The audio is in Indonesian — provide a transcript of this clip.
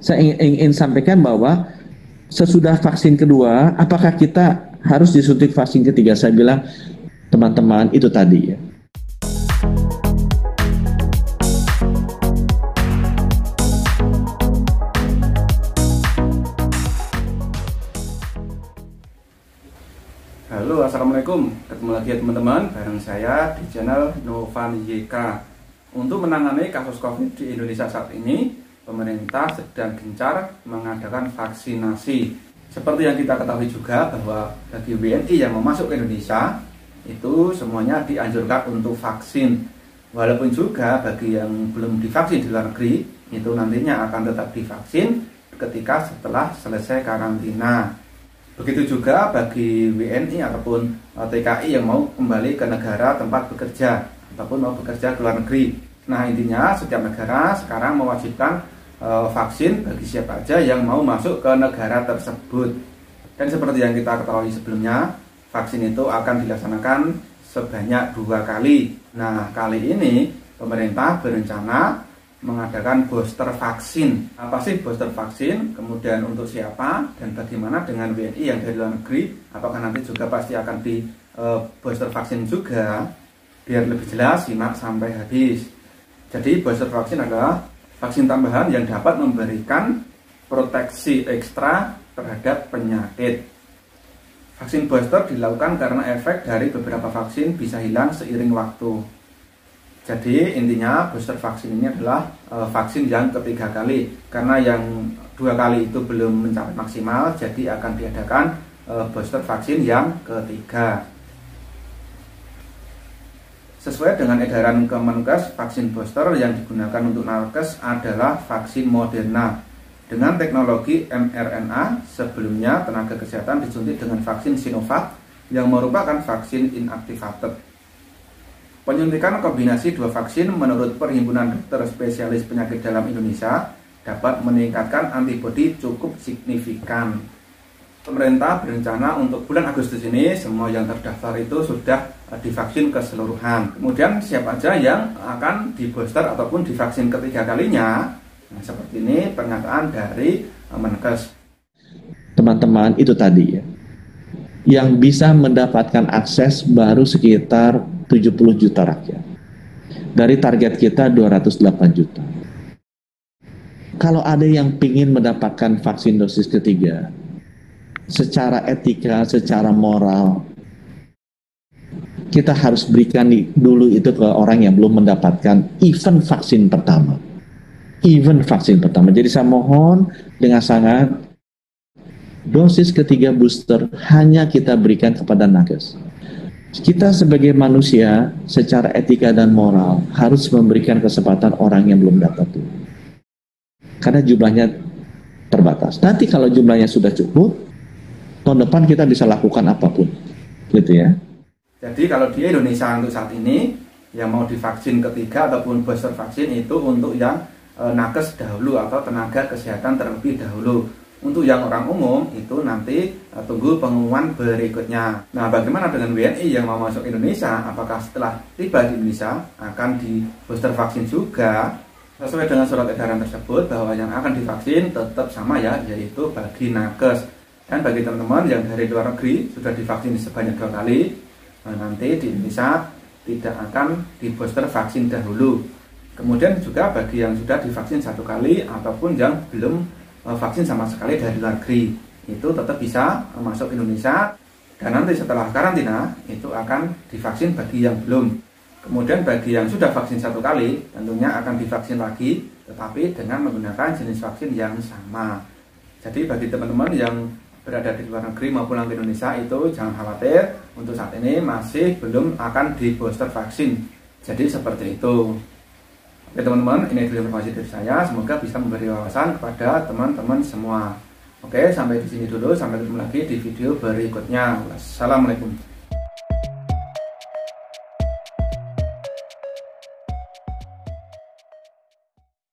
Saya ingin sampaikan bahwa sesudah vaksin kedua, apakah kita harus disuntik vaksin ketiga? Saya bilang, teman-teman, itu tadi ya. Halo, assalamualaikum. Ketemu lagi ya teman-teman, bareng saya di channel Novan YK. Untuk menangani kasus COVID di Indonesia saat ini, pemerintah sedang gencar mengadakan vaksinasi. Seperti yang kita ketahui juga bahwa bagi WNI yang mau masuk ke Indonesia, itu semuanya dianjurkan untuk vaksin. Walaupun juga bagi yang belum divaksin di luar negeri, itu nantinya akan tetap divaksin ketika setelah selesai karantina. Begitu juga bagi WNI ataupun TKI yang mau kembali ke negara tempat bekerja ataupun mau bekerja ke luar negeri. Nah, intinya setiap negara sekarang mewajibkan vaksin bagi siapa saja yang mau masuk ke negara tersebut. Dan seperti yang kita ketahui sebelumnya, vaksin itu akan dilaksanakan sebanyak 2 kali. Nah, kali ini pemerintah berencana mengadakan booster vaksin. Apa sih booster vaksin? Kemudian untuk siapa? Dan bagaimana dengan WNI yang dari luar negeri? Apakah nanti juga pasti akan di booster vaksin juga? Biar lebih jelas, simak sampai habis. Jadi booster vaksin adalah vaksin tambahan yang dapat memberikan proteksi ekstra terhadap penyakit. Vaksin booster dilakukan karena efek dari beberapa vaksin bisa hilang seiring waktu. Jadi intinya booster vaksin ini adalah vaksin yang ketiga kali. Karena yang 2 kali itu belum mencapai maksimal, jadi akan diadakan booster vaksin yang ketiga. Sesuai dengan edaran Kemenkes, vaksin booster yang digunakan untuk nakes adalah vaksin Moderna. Dengan teknologi mRNA, sebelumnya tenaga kesehatan disuntik dengan vaksin Sinovac yang merupakan vaksin inaktivated. Penyuntikan kombinasi 2 vaksin menurut Perhimpunan Dokter Spesialis Penyakit Dalam Indonesia dapat meningkatkan antibodi cukup signifikan. Pemerintah berencana untuk bulan Agustus ini semua yang terdaftar itu sudah divaksin keseluruhan. Kemudian siapa saja yang akan di booster ataupun divaksin ketiga kalinya? Nah, seperti ini pernyataan dari Menkes. Teman-teman, itu tadi ya. Yang bisa mendapatkan akses baru sekitar 70 juta rakyat. Dari target kita 208 juta. Kalau ada yang ingin mendapatkan vaksin dosis ketiga, secara etika, secara moral, kita harus berikan dulu itu ke orang yang belum mendapatkan even vaksin pertama. Jadi saya mohon dengan sangat, dosis ketiga booster hanya kita berikan kepada nakes. Kita sebagai manusia secara etika dan moral harus memberikan kesempatan orang yang belum dapat itu. Karena jumlahnya terbatas. Nanti kalau jumlahnya sudah cukup, tahun depan kita bisa lakukan apapun. Gitu ya. Jadi kalau di Indonesia untuk saat ini yang mau divaksin ketiga ataupun booster vaksin itu untuk yang nakes dahulu atau tenaga kesehatan terlebih dahulu. Untuk yang orang umum itu nanti tunggu pengumuman berikutnya. Nah, bagaimana dengan WNI yang mau masuk Indonesia? Apakah setelah tiba di Indonesia akan di booster vaksin juga? Sesuai dengan surat edaran tersebut bahwa yang akan divaksin tetap sama ya, yaitu bagi nakes. Dan bagi teman-teman yang dari luar negeri sudah divaksin sebanyak 2 kali, nanti di Indonesia tidak akan di booster vaksin dahulu. Kemudian juga bagi yang sudah divaksin 1 kali ataupun yang belum vaksin sama sekali dari luar negeri, itu tetap bisa masuk Indonesia. Dan nanti setelah karantina itu akan divaksin bagi yang belum. Kemudian bagi yang sudah vaksin 1 kali tentunya akan divaksin lagi, tetapi dengan menggunakan jenis vaksin yang sama. Jadi bagi teman-teman yang berada di luar negeri maupun di Indonesia itu jangan khawatir, untuk saat ini masih belum akan di booster vaksin. Jadi seperti itu. Oke teman-teman, ini dulu informasi dari saya. Semoga bisa memberi wawasan kepada teman-teman semua. Oke, sampai di sini dulu. Sampai ketemu lagi di video berikutnya. Wassalamualaikum.